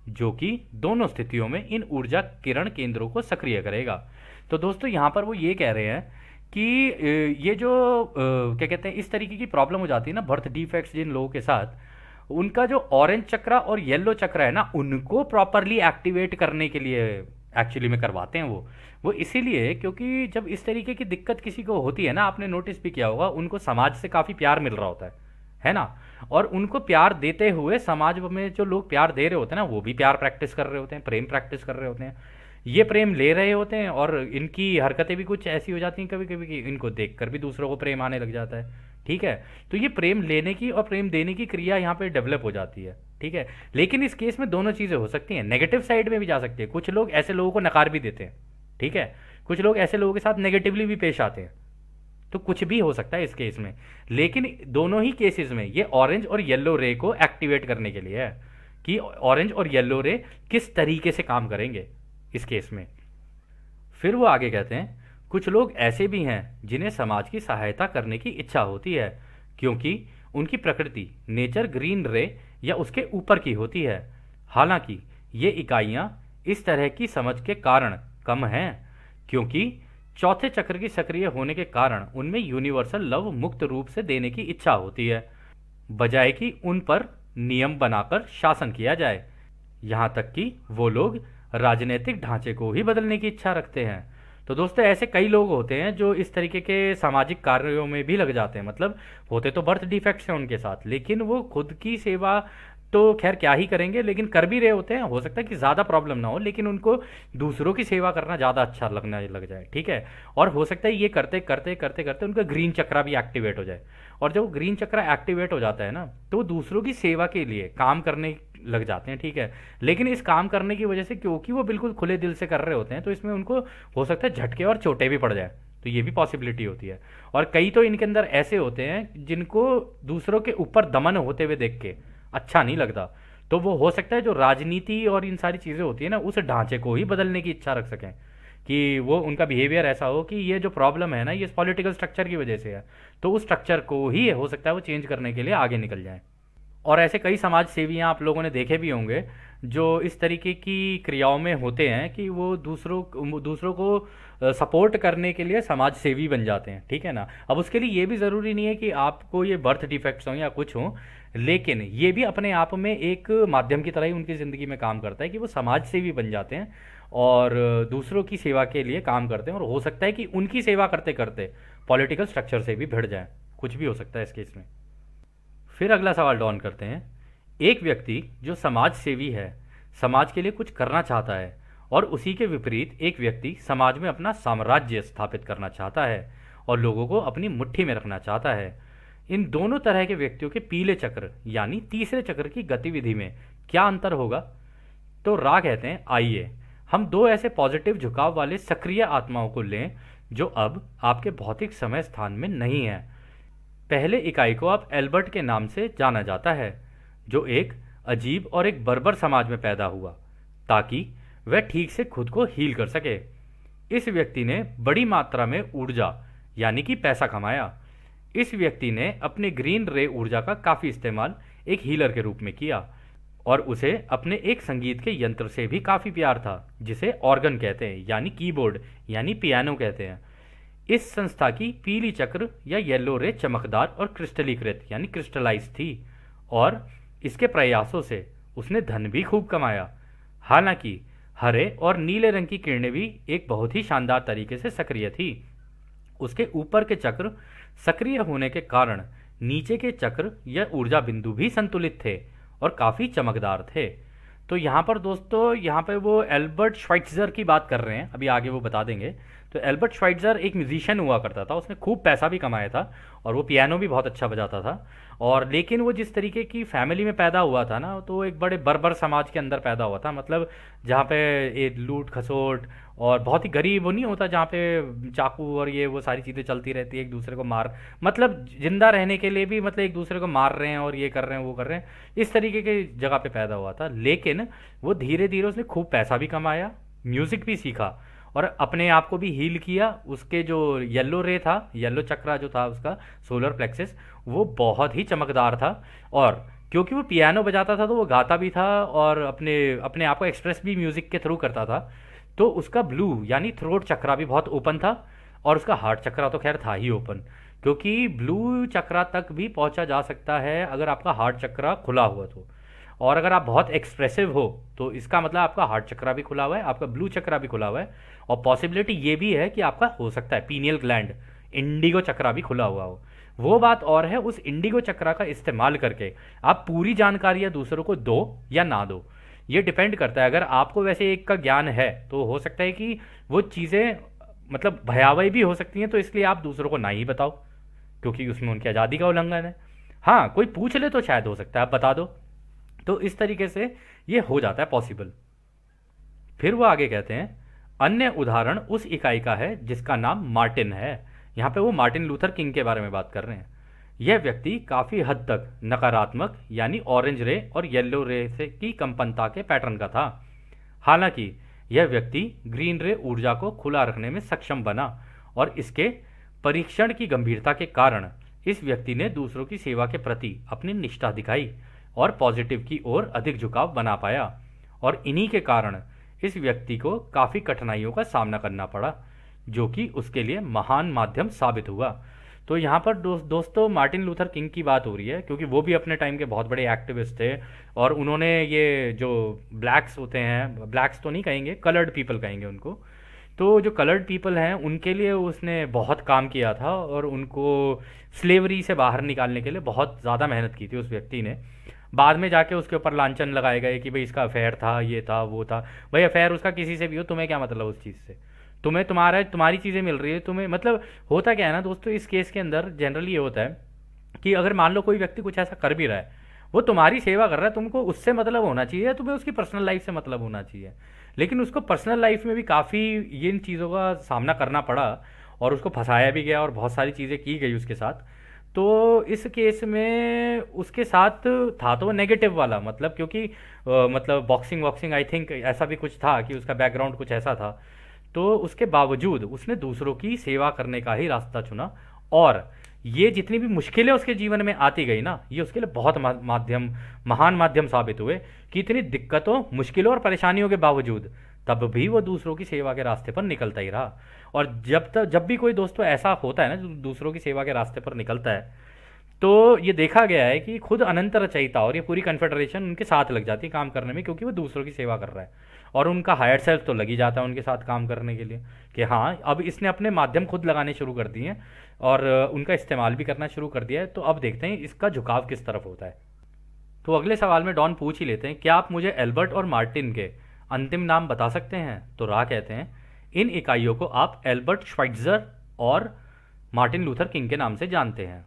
जो कि दोनों स्थितियों में इन ऊर्जा किरण केंद्रों को सक्रिय करेगा। तो दोस्तों, यहाँ पर वो ये कह रहे हैं कि ये जो क्या कहते हैं, इस तरीके की प्रॉब्लम हो जाती है ना, बर्थ डिफेक्ट्स जिन लोगों के साथ, उनका जो ऑरेंज चक्र और येलो चक्र है ना, उनको प्रॉपरली एक्टिवेट करने के लिए एक्चुअली में करवाते हैं वो इसीलिए क्योंकि जब इस तरीके की दिक्कत किसी को होती है ना, आपने नोटिस भी किया होगा, उनको समाज से काफ़ी प्यार मिल रहा होता है ना, और उनको प्यार देते हुए समाज में जो लोग प्यार दे रहे होते हैं ना, वो भी प्यार प्रैक्टिस कर रहे होते हैं, प्रेम प्रैक्टिस कर रहे होते हैं, ये प्रेम ले रहे होते हैं, और इनकी हरकतें भी कुछ ऐसी हो जाती हैं कभी कभी कि इनको देखकर भी दूसरों को प्रेम आने लग जाता है, ठीक है। तो ये प्रेम लेने की और प्रेम देने की क्रिया यहाँ पे डेवलप हो जाती है, ठीक है। लेकिन इस केस में दोनों चीज़ें हो सकती हैं, नेगेटिव साइड में भी जा सकती है। कुछ लोग ऐसे लोगों को नकार भी देते हैं, ठीक है, कुछ लोग ऐसे लोगों के साथ नेगेटिवली भी पेश आते हैं, तो कुछ भी हो सकता है इस केस में। लेकिन दोनों ही केसेस में ये ऑरेंज और येलो रे को एक्टिवेट करने के लिए है कि ऑरेंज और येलो रे किस तरीके से काम करेंगे इस केस में। फिर वो आगे कहते हैं, कुछ लोग ऐसे भी हैं जिन्हें समाज की सहायता करने की इच्छा होती है क्योंकि उनकी प्रकृति नेचर ग्रीन रे या उसके ऊपर की होती है। हालांकि ये इकाइयां इस तरह की समझ के कारण कम हैं क्योंकि चौथे चक्र की सक्रिय होने के कारण उनमें यूनिवर्सल लव मुक्त रूप से देने की इच्छा होती है, बजाय कि उन पर नियम बनाकर शासन किया जाए। यहाँ तक कि वो लोग राजनीतिक ढांचे को ही बदलने की इच्छा रखते हैं। तो दोस्तों, ऐसे कई लोग होते हैं जो इस तरीके के सामाजिक कार्यों में भी लग जाते हैं, मतलब होते तो बर्थ डिफेक्ट्स हैं उनके साथ, लेकिन वो खुद की सेवा तो खैर क्या ही करेंगे, लेकिन कर भी रहे होते हैं। हो सकता है कि ज़्यादा प्रॉब्लम ना हो, लेकिन उनको दूसरों की सेवा करना ज़्यादा अच्छा लगने लग जाए, ठीक है। और हो सकता है ये करते करते करते करते उनका ग्रीन चक्रा भी एक्टिवेट हो जाए, और जब ग्रीन चक्रा एक्टिवेट हो जाता है ना, तो दूसरों की सेवा के लिए काम करने लग जाते हैं, ठीक है। लेकिन इस काम करने की वजह से, क्योंकि वो बिल्कुल खुले दिल से कर रहे होते हैं, तो इसमें उनको हो सकता है झटके और चोटें भी पड़ जाए। तो ये भी पॉसिबिलिटी होती है। और कई तो इनके अंदर ऐसे होते हैं जिनको दूसरों के ऊपर दमन होते हुए देख के अच्छा नहीं लगता, तो वो हो सकता है जो राजनीति और इन सारी चीज़ें होती है ना, उस ढांचे को ही बदलने की इच्छा रख सकें, कि वो उनका बिहेवियर ऐसा हो कि ये जो प्रॉब्लम है ना, ये पॉलिटिकल स्ट्रक्चर की वजह से है, तो उस स्ट्रक्चर को ही हो सकता है वो चेंज करने के लिए आगे निकल जाए। और ऐसे कई समाज सेवियाँ आप लोगों ने देखे भी होंगे जो इस तरीके की क्रियाओं में होते हैं कि वो दूसरों को सपोर्ट करने के लिए समाज सेवी बन जाते हैं, ठीक है ना। अब उसके लिए ये भी ज़रूरी नहीं है कि आपको ये बर्थ डिफेक्ट्स हों या कुछ हों, लेकिन ये भी अपने आप में एक माध्यम की तरह ही उनकी ज़िंदगी में काम करता है कि वो समाज सेवी बन जाते हैं और दूसरों की सेवा के लिए काम करते हैं, और हो सकता है कि उनकी सेवा करते करते पॉलिटिकल स्ट्रक्चर से भी भिड़ जाए, कुछ भी हो सकता है इस केस में। फिर अगला सवाल डॉन करते हैं। एक व्यक्ति जो समाज सेवी है, समाज के लिए कुछ करना चाहता है, और उसी के विपरीत एक व्यक्ति समाज में अपना साम्राज्य स्थापित करना चाहता है और लोगों को अपनी मुट्ठी में रखना चाहता है। इन दोनों तरह के व्यक्तियों के पीले चक्र यानी तीसरे चक्र की गतिविधि में क्या अंतर होगा? तो रा कहते हैं, आइए हम दो ऐसे पॉजिटिव झुकाव वाले सक्रिय आत्माओं को लें जो अब आपके भौतिक समय स्थान में नहीं है। पहले इकाई को अब एल्बर्ट के नाम से जाना जाता है, जो एक अजीब और एक बर्बर समाज में पैदा हुआ ताकि वह ठीक से खुद को हील कर सके। इस व्यक्ति ने बड़ी मात्रा में ऊर्जा यानी कि पैसा कमाया। इस व्यक्ति ने अपने ग्रीन रे ऊर्जा का काफ़ी इस्तेमाल एक हीलर के रूप में किया, और उसे अपने एक संगीत के यंत्र से भी काफ़ी प्यार था जिसे ऑर्गन कहते हैं यानी कीबोर्ड यानी पियानो कहते हैं। इस संस्था की पीली चक्र या येलो रे चमकदार और क्रिस्टलीकृत यानी क्रिस्टलाइज थी, और इसके प्रयासों से उसने धन भी खूब कमाया। हालांकि हरे और नीले रंग की किरणें भी एक बहुत ही शानदार तरीके से सक्रिय थी। उसके ऊपर के चक्र सक्रिय होने के कारण नीचे के चक्र या ऊर्जा बिंदु भी संतुलित थे और काफ़ी चमकदार थे। तो यहाँ पर दोस्तों, यहाँ पे वो एल्बर्ट श्वाइट्जर की बात कर रहे हैं, अभी आगे वो बता देंगे। तो एल्बर्ट श्वाइट्जर एक म्यूजिशियन हुआ करता था, उसने खूब पैसा भी कमाया था और वो पियानो भी बहुत अच्छा बजाता था। और लेकिन वो जिस तरीके की फैमिली में पैदा हुआ था ना, तो एक बड़े बर्बर समाज के अंदर पैदा हुआ था, मतलब जहाँ पे एक लूट खसोट और बहुत ही गरीब वो नहीं होता, जहाँ पे चाकू और ये वो सारी चीज़ें चलती रहती है, एक दूसरे को मार, मतलब जिंदा रहने के लिए भी मतलब एक दूसरे को मार रहे हैं और ये कर रहे हैं वो कर रहे हैं, इस तरीके की जगह पे पैदा हुआ था। लेकिन वो धीरे धीरे उसने खूब पैसा भी कमाया, म्यूज़िक भी सीखा और अपने आप को भी हील किया। उसके जो येलो रे था, येलो चक्रा जो था उसका सोलर प्लेक्सिस, वो बहुत ही चमकदार था। और क्योंकि वो पियानो बजाता था तो वो गाता भी था और अपने अपने आप को एक्सप्रेस भी म्यूज़िक के थ्रू करता था। तो उसका ब्लू यानी थ्रोट चक्रा भी बहुत ओपन था, और उसका हार्ट चक्रा तो खैर था ही ओपन, क्योंकि ब्लू चक्रा तक भी पहुंचा जा सकता है अगर आपका हार्ट चक्रा खुला हुआ तो। और अगर आप बहुत एक्सप्रेसिव हो तो इसका मतलब आपका हार्ट चक्रा भी खुला हुआ है, आपका ब्लू चक्रा भी खुला हुआ है, और पॉसिबिलिटी ये भी है कि आपका हो सकता है पीनियल ग्लैंड इंडिगो चक्रा भी खुला हुआ हो। वो बात और है, उस इंडिगो चक्रा का इस्तेमाल करके आप पूरी जानकारियां दूसरों को दो या ना दो, ये डिपेंड करता है। अगर आपको वैसे एक का ज्ञान है तो हो सकता है कि वो चीज़ें मतलब भयावह भी हो सकती हैं, तो इसलिए आप दूसरों को ना ही बताओ, क्योंकि उसमें उनकी आज़ादी का उल्लंघन है। हाँ, कोई पूछ ले तो शायद हो सकता है आप बता दो। तो इस तरीके से ये हो जाता है पॉसिबल। फिर वो आगे कहते हैं, अन्य उदाहरण उस इकाई का है जिसका नाम मार्टिन है। यहाँ पे वो मार्टिन लूथर किंग के बारे में बात कर रहे हैं। यह व्यक्ति काफ़ी हद तक नकारात्मक यानी ऑरेंज रे और येलो रे से की कंपनता के पैटर्न का था। हालांकि यह व्यक्ति ग्रीन रे ऊर्जा को खुला रखने में सक्षम बना, और इसके परीक्षण की गंभीरता के कारण इस व्यक्ति ने दूसरों की सेवा के प्रति अपनी निष्ठा दिखाई और पॉजिटिव की ओर अधिक झुकाव बना पाया, और इन्हीं के कारण इस व्यक्ति को काफ़ी कठिनाइयों का सामना करना पड़ा, जो कि उसके लिए महान माध्यम साबित हुआ। तो यहाँ पर दोस्तों मार्टिन लूथर किंग की बात हो रही है, क्योंकि वो भी अपने टाइम के बहुत बड़े एक्टिविस्ट थे, और उन्होंने ये जो ब्लैक्स होते हैं, ब्लैक्स तो नहीं कहेंगे, कलर्ड पीपल कहेंगे उनको, तो जो कलर्ड पीपल हैं उनके लिए उसने बहुत काम किया था, और उनको स्लेवरी से बाहर निकालने के लिए बहुत ज़्यादा मेहनत की थी उस व्यक्ति ने। बाद में जाके उसके ऊपर लांछन लगाए गए कि भाई इसका अफेयर था, ये था, वो था। भाई अफेयर उसका किसी से भी हो, तुम्हें क्या मतलब उस चीज़ से? तुम्हें तुम्हारी चीज़ें मिल रही है तुम्हें, मतलब होता क्या है ना दोस्तों, इस केस के अंदर जनरली ये होता है कि अगर मान लो कोई व्यक्ति कुछ ऐसा कर भी रहा है, वो तुम्हारी सेवा कर रहा है, तुमको उससे मतलब होना चाहिए, तुम्हें उसकी पर्सनल लाइफ से मतलब होना चाहिए। लेकिन उसको पर्सनल लाइफ में भी काफ़ी इन चीज़ों का सामना करना पड़ा, और उसको फंसाया भी गया और बहुत सारी चीज़ें की गई उसके साथ। तो इस केस में उसके साथ था तो वो नेगेटिव वाला, मतलब क्योंकि मतलब बॉक्सिंग वॉक्सिंग आई थिंक ऐसा भी कुछ था कि उसका बैकग्राउंड कुछ ऐसा था। तो उसके बावजूद उसने दूसरों की सेवा करने का ही रास्ता चुना। और ये जितनी भी मुश्किलें उसके जीवन में आती गई ना, ये उसके लिए बहुत महान माध्यम साबित हुए कि इतनी दिक्कतों, मुश्किलों और परेशानियों के बावजूद तब भी वो दूसरों की सेवा के रास्ते पर निकलता ही रहा। और जब भी कोई दोस्तों ऐसा होता है ना जो दूसरों की सेवा के रास्ते पर निकलता है, तो ये देखा गया है कि खुद अनंत रचयिता और ये पूरी कन्फेडरेशन उनके साथ लग जाती है काम करने में, क्योंकि वो दूसरों की सेवा कर रहा है। और उनका हायर सेल्फ तो लग ही जाता है उनके साथ काम करने के लिए कि हाँ अब इसने अपने माध्यम खुद लगाने शुरू कर दिए हैं और उनका इस्तेमाल भी करना शुरू कर दिया है। तो अब देखते हैं इसका झुकाव किस तरफ होता है। तो अगले सवाल में डॉन पूछ ही लेते हैं, क्या आप मुझे एल्बर्ट और मार्टिन के अंतिम नाम बता सकते हैं? तो रा कहते हैं, इन इकाइयों को आप एल्बर्ट श्वाइट्जर और मार्टिन लूथर किंग के नाम से जानते हैं।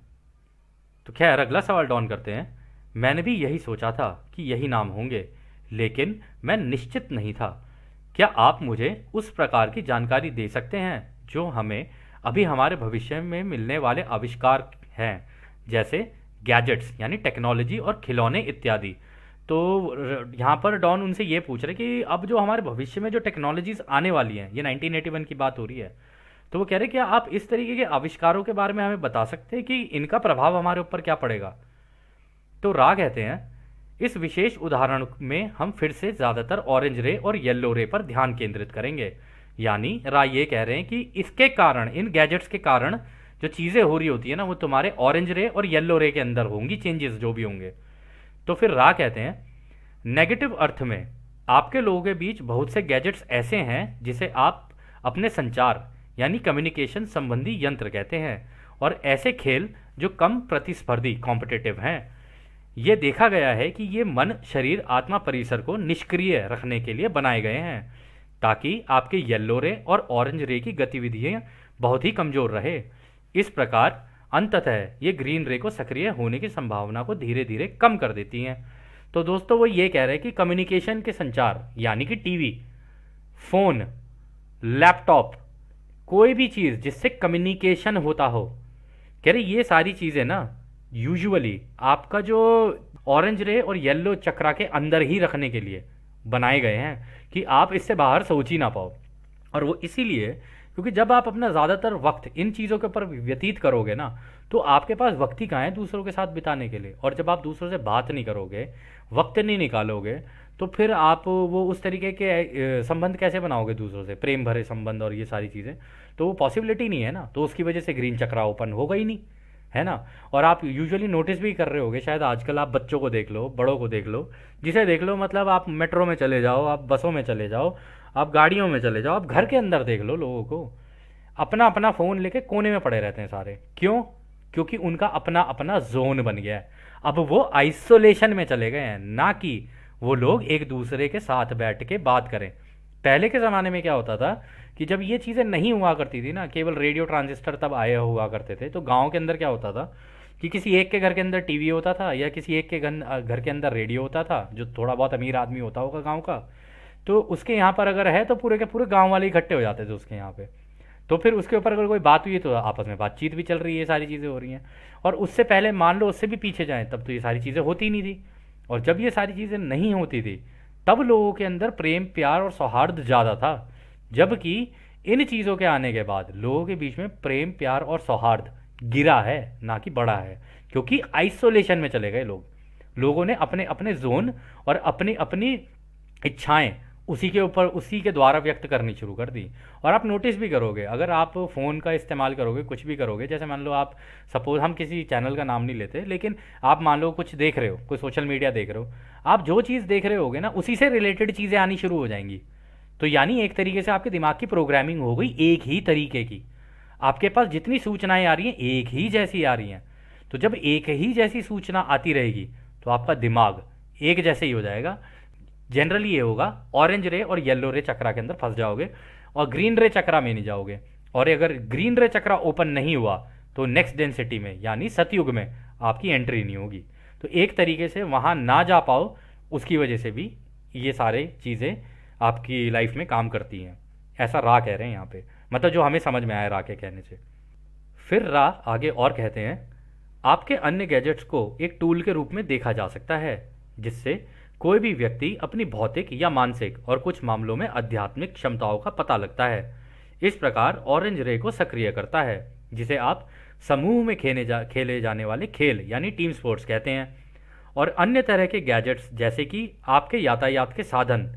तो खैर अगला सवाल डॉन करते हैं, मैंने भी यही सोचा था कि यही नाम होंगे, लेकिन मैं निश्चित नहीं था। क्या आप मुझे उस प्रकार की जानकारी दे सकते हैं जो हमें अभी हमारे भविष्य में मिलने वाले आविष्कार हैं, जैसे गैजेट्स यानी टेक्नोलॉजी और खिलौने इत्यादि? तो यहाँ पर डॉन उनसे ये पूछ रहे कि अब जो हमारे भविष्य में जो टेक्नोलॉजीज आने वाली हैं, ये 1981 की बात हो रही है, तो वो कह रहे कि आप इस तरीके के आविष्कारों के बारे में हमें बता सकते हैं कि इनका प्रभाव हमारे ऊपर क्या पड़ेगा? तो रा कहते हैं, इस विशेष उदाहरण में हम फिर से ज़्यादातर ऑरेंज रे और येलो रे पर ध्यान केंद्रित करेंगे। यानी रा ये कह रहे हैं कि इसके कारण, इन गैजेट्स के कारण जो चीज़ें हो रही होती है ना, वो तुम्हारे ऑरेंज रे और येलो रे के अंदर होंगी, चेंजेस जो भी होंगे। तो फिर रा कहते हैं, नेगेटिव अर्थ में आपके लोगों के बीच बहुत से गैजेट्स ऐसे हैं जिसे आप अपने संचार यानी कम्युनिकेशन संबंधी यंत्र कहते हैं, और ऐसे खेल जो कम प्रतिस्पर्धी कॉम्पिटिटिव हैं। ये देखा गया है कि ये मन, शरीर, आत्मा परिसर को निष्क्रिय रखने के लिए बनाए गए हैं, ताकि आपके येलो रे और ऑरेंज रे की गतिविधियां बहुत ही कमजोर रहे। इस प्रकार अंततः ये ग्रीन रे को सक्रिय होने की संभावना को धीरे धीरे कम कर देती हैं। तो दोस्तों वो ये कह रहे हैं कि कम्युनिकेशन के संचार यानी कि टीवी, फोन, लैपटॉप, कोई भी चीज़ जिससे कम्युनिकेशन होता हो, कह रहे ये सारी चीज़ें ना यूजुअली आपका जो ऑरेंज रे और येलो चक्रा के अंदर ही रखने के लिए बनाए गए हैं कि आप इससे बाहर सोच ही ना पाओ। और वो इसीलिए क्योंकि जब आप अपना ज़्यादातर वक्त इन चीज़ों के ऊपर व्यतीत करोगे ना, तो आपके पास वक्त ही कहाँ है दूसरों के साथ बिताने के लिए। और जब आप दूसरों से बात नहीं करोगे, वक्त नहीं निकालोगे, तो फिर आप वो उस तरीके के संबंध कैसे बनाओगे दूसरों से, प्रेम भरे संबंध और ये सारी चीज़ें, तो वो पॉसिबिलिटी नहीं है ना। तो उसकी वजह से ग्रीन चक्रा ओपन होगा ही नहीं, है ना। और आप यूजुअली नोटिस भी कर रहे होगे शायद, आजकल आप बच्चों को देख लो, बड़ों को देख लो, जिसे देख लो, मतलब आप मेट्रो में चले जाओ, आप बसों में चले जाओ, आप गाड़ियों में चले जाओ, आप घर के अंदर देख लो, लोगों को अपना अपना फ़ोन लेके कोने में पड़े रहते हैं सारे। क्यों? क्योंकि उनका अपना अपना जोन बन गया है। अब वो आइसोलेशन में चले गए हैं, ना कि वो लोग एक दूसरे के साथ बैठ के बात करें। पहले के ज़माने में क्या होता था कि जब ये चीज़ें नहीं हुआ करती थी ना, केवल रेडियो ट्रांजिस्टर तब आए हुआ करते थे, तो गांव के अंदर क्या होता था कि किसी एक के घर के अंदर टीवी होता था या किसी एक के घर के अंदर रेडियो होता था, जो थोड़ा बहुत अमीर आदमी होता होगा गांव का, तो उसके यहाँ पर अगर है तो पूरे के पूरे गांव वाले इकट्ठे हो जाते थे उसके यहाँ पे। तो फिर उसके ऊपर अगर कोई बात हुई तो आपस में बातचीत भी चल रही है, सारी चीज़ें हो रही हैं। और उससे पहले मान लो उससे भी पीछे जाएं, तब तो ये सारी चीज़ें होती नहीं थी। और जब ये सारी चीज़ें नहीं होती थी, तब लोगों के अंदर प्रेम, प्यार और सौहार्द ज़्यादा था। जबकि इन चीज़ों के आने के बाद लोगों के बीच में प्रेम, प्यार और सौहार्द गिरा है, ना कि बढ़ा है, क्योंकि आइसोलेशन में चले गए लोग। लोगों ने अपने अपने जोन और अपनी अपनी इच्छाएं उसी के ऊपर, उसी के द्वारा व्यक्त करनी शुरू कर दी। और आप नोटिस भी करोगे, अगर आप फ़ोन का इस्तेमाल करोगे, कुछ भी करोगे, जैसे मान लो आप, सपोज हम किसी चैनल का नाम नहीं लेते, लेकिन आप मान लो कुछ देख रहे हो, कोई सोशल मीडिया देख रहे हो, आप जो चीज़ देख रहे होगे ना, उसी से रिलेटेड चीज़ें आनी शुरू हो जाएंगी। तो यानी एक तरीके से आपके दिमाग की प्रोग्रामिंग हो गई एक ही तरीके की। आपके पास जितनी सूचनाएं आ रही हैं एक ही जैसी आ रही हैं। तो जब एक ही जैसी सूचना आती रहेगी तो आपका दिमाग एक जैसे ही हो जाएगा। जनरली ये होगा, ऑरेंज रे और येलो रे चक्रा के अंदर फंस जाओगे और ग्रीन रे चक्रा में नहीं जाओगे। और अगर ग्रीन रे चक्रा ओपन नहीं हुआ तो नेक्स्ट डेंसिटी में यानी सतयुग में आपकी एंट्री नहीं होगी। तो एक तरीके से वहाँ ना जा पाओ, उसकी वजह से भी ये सारे चीज़ें आपकी लाइफ में काम करती हैं, ऐसा रा कह रहे हैं यहाँ पे। मतलब जो हमें समझ में आया रा के कहने से। फिर रा आगे और कहते हैं, आपके अन्य गैजेट्स को एक टूल के रूप में देखा जा सकता है जिससे कोई भी व्यक्ति अपनी भौतिक या मानसिक और कुछ मामलों में आध्यात्मिक क्षमताओं का पता लगता है। इस प्रकार ऑरेंज रे को सक्रिय करता है, जिसे आप समूह में खेले जाने वाले खेल यानी टीम स्पोर्ट्स कहते हैं। और अन्य तरह के गैजेट्स जैसे कि आपके यातायात के साधन,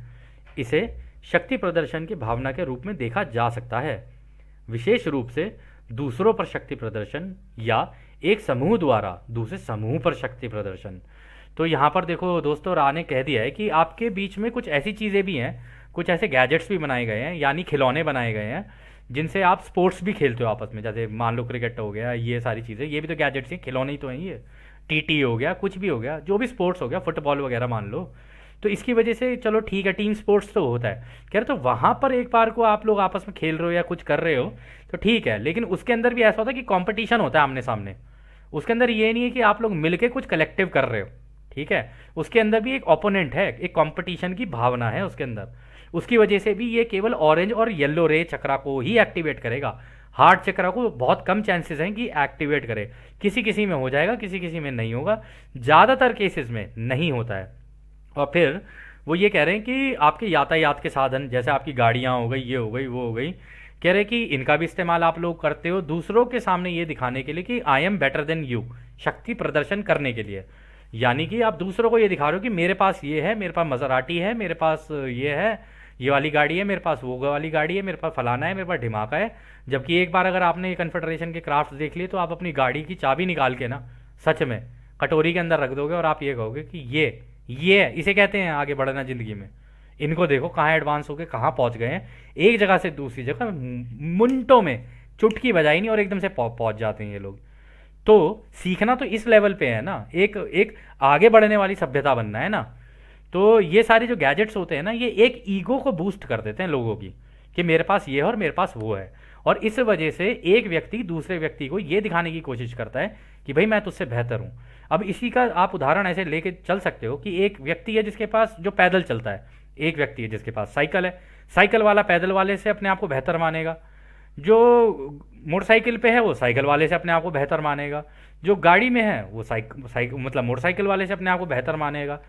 इसे शक्ति प्रदर्शन की भावना के रूप में देखा जा सकता है, विशेष रूप से दूसरों पर शक्ति प्रदर्शन या एक समूह द्वारा दूसरे समूह पर शक्ति प्रदर्शन। तो यहाँ पर देखो दोस्तों, रा ने कह दिया है कि आपके बीच में कुछ ऐसी चीज़ें भी हैं, कुछ ऐसे गैजेट्स भी बनाए गए हैं यानी खिलौने बनाए गए हैं जिनसे आप स्पोर्ट्स भी खेलते हो आपस में। जैसे मान लो क्रिकेट हो गया, ये सारी चीज़ें, ये भी तो गैजेट्स हैं, खिलौने ही तो हैं ये। टीटी हो गया, कुछ भी हो गया, जो भी स्पोर्ट्स हो गया, फुटबॉल वगैरह मान लो। तो इसकी वजह से चलो ठीक है, टीम स्पोर्ट्स तो होता है। कह रहे तो वहाँ पर एक बार को आप लोग आपस में खेल रहे हो या कुछ कर रहे हो तो ठीक है, लेकिन उसके अंदर भी ऐसा होता है कि कंपटीशन होता है आमने सामने। उसके अंदर ये नहीं है कि आप लोग मिलके कुछ कलेक्टिव कर रहे हो, ठीक है। उसके अंदर भी एक ओपोनेंट है, एक कंपटीशन की भावना है उसके अंदर। उसकी वजह से भी ये केवल ऑरेंज और येलो रे चक्रा को ही एक्टिवेट करेगा। हार्ट चक्रा को बहुत कम चांसेस हैं कि एक्टिवेट करे। किसी किसी में हो जाएगा, किसी किसी में नहीं होगा, ज़्यादातर केसेस में नहीं होता है। और फिर वो ये कह रहे हैं कि आपके यातायात के साधन जैसे आपकी गाड़ियाँ हो गई, ये हो गई, वो हो गई, कह रहे कि इनका भी इस्तेमाल आप लोग करते हो दूसरों के सामने ये दिखाने के लिए कि I am better than you, शक्ति प्रदर्शन करने के लिए। यानी कि आप दूसरों को ये दिखा रहे हो कि मेरे पास ये है, मेरे पास मज़राटी है, मेरे पास ये है, ये वाली गाड़ी है, मेरे पास वो वाली गाड़ी है, मेरे पास फलाना है, मेरे पास ढिमाका है। जबकि एक बार अगर आपने कन्फेडरेशन के क्राफ्ट देख लिए तो आप अपनी गाड़ी की चाबी निकाल के ना सच में कटोरी के अंदर रख दोगे और आप ये कहोगे कि ये इसे कहते हैं आगे बढ़ना ज़िंदगी में। इनको देखो कहाँ एडवांस हो गए, कहाँ पहुँच गए हैं, एक जगह से दूसरी जगह मिनटों में, चुटकी बजाई नहीं और एकदम से पहुँच जाते हैं ये लोग। तो सीखना तो इस लेवल पे है ना, एक एक आगे बढ़ने वाली सभ्यता बनना है ना। तो ये सारे जो गैजेट्स होते हैं ना, ये एक ईगो को बूस्ट कर देते हैं लोगों की कि मेरे पास ये है और मेरे पास वो है। और इस वजह से एक व्यक्ति दूसरे व्यक्ति को ये दिखाने की कोशिश करता है कि भाई मैं तुझसे बेहतर हूँ। अब इसी का आप उदाहरण ऐसे लेके चल सकते हो कि एक व्यक्ति है जिसके पास जो पैदल चलता है, एक व्यक्ति है जिसके पास साइकिल है। साइकिल वाला पैदल वाले से अपने आप को बेहतर मानेगा, जो मोटरसाइकिल पे है वो साइकिल वाले से अपने आप को बेहतर मानेगा, जो गाड़ी में है वो मतलब मोटरसाइकिल वाले से अपने आप को बेहतर मानेगा।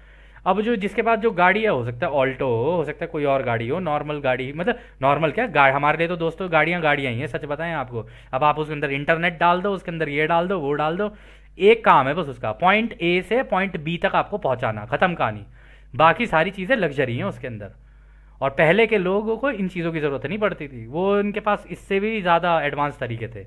अब जो जिसके पास जो गाड़ी है, हो सकता है ऑल्टो हो सकता है कोई और गाड़ी हो, नॉर्मल गाड़ी, मतलब नॉर्मल क्या हमारे लिए तो दोस्तों गाड़ियाँ गाड़ियाँ ही हैं, सच बताएं आपको। अब आप उसके अंदर इंटरनेट डाल दो, उसके अंदर ये डाल दो, वो डाल दो, एक काम है बस उसका, पॉइंट ए से पॉइंट बी तक आपको पहुंचाना, खत्म कहानी। बाकी सारी चीज़ें लग्जरी हैं उसके अंदर। और पहले के लोगों को इन चीज़ों की ज़रूरत नहीं पड़ती थी, वो इनके पास इससे भी ज़्यादा एडवांस तरीके थे।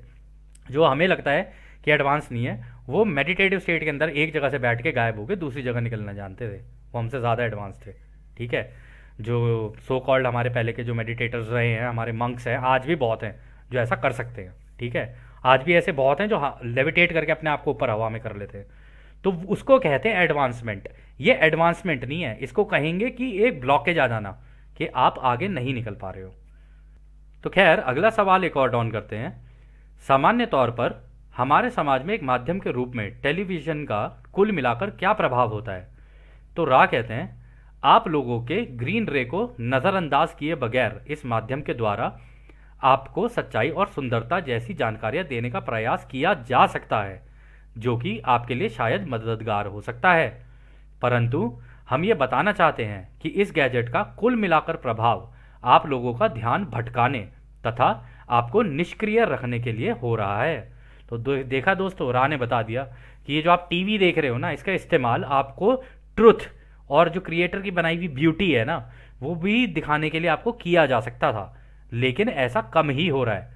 जो हमें लगता है कि एडवांस नहीं है, वो मेडिटेटिव स्टेट के अंदर एक जगह से बैठ के गायब होकर दूसरी जगह निकलना जानते थे, वो हमसे ज़्यादा एडवांस थे, ठीक है। जो सो कॉल्ड हमारे पहले के जो मेडिटेटर्स रहे हैं, हमारे मंक्स हैं, आज भी बहुत हैं जो ऐसा कर सकते हैं, ठीक है। आज भी ऐसे बहुत हैं जो लेविटेट करके अपने आप को ऊपर हवा में कर लेते हैं। तो उसको कहते हैं एडवांसमेंट। ये एडवांसमेंट नहीं है, इसको कहेंगे कि एक ब्लॉकेज आ जाना, कि आप आगे नहीं निकल पा रहे हो। तो खैर अगला सवाल एक और डाउन करते हैं। सामान्य तौर पर हमारे समाज में एक माध्यम के रूप में टेलीविज़न का कुल मिलाकर क्या प्रभाव होता है? तो रा कहते हैं, आप लोगों के ग्रीन रे को नज़रअंदाज किए बगैर इस माध्यम के द्वारा आपको सच्चाई और सुंदरता जैसी जानकारियां देने का प्रयास किया जा सकता है, जो कि आपके लिए शायद मददगार हो सकता है। परंतु हम ये बताना चाहते हैं कि इस गैजेट का कुल मिलाकर प्रभाव आप लोगों का ध्यान भटकाने तथा आपको निष्क्रिय रखने के लिए हो रहा है। तो देखा दोस्तों, रा ने बता दिया कि ये जो आप टीवी देख रहे हो ना, इसका इस्तेमाल आपको ट्रुथ और जो क्रिएटर की बनाई हुई ब्यूटी है ना, वो भी दिखाने के लिए आपको किया जा सकता था, लेकिन ऐसा कम ही हो रहा है।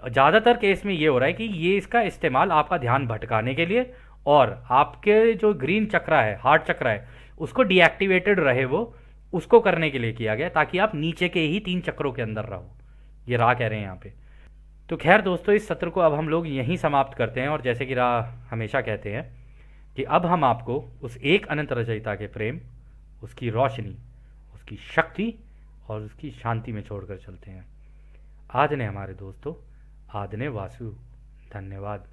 ज़्यादातर केस में ये हो रहा है कि ये इसका इस्तेमाल आपका ध्यान भटकाने के लिए और आपके जो ग्रीन चक्रा है, हार्ट चक्रा है, उसको डीएक्टिवेटेड रहे वो, उसको करने के लिए किया गया, ताकि आप नीचे के ही 3 चक्रों के अंदर रहो। ये रा कह रहे हैं यहाँ पे। तो खैर दोस्तों, इस सत्र को अब हम लोग यहीं समाप्त करते हैं। और जैसे कि रा हमेशा कहते हैं कि अब हम आपको उस एक अनंत रचयिता के प्रेम, उसकी रोशनी, उसकी शक्ति और उसकी शांति में छोड़कर चलते हैं। आज ने हमारे दोस्तों, आदने वासु। धन्यवाद।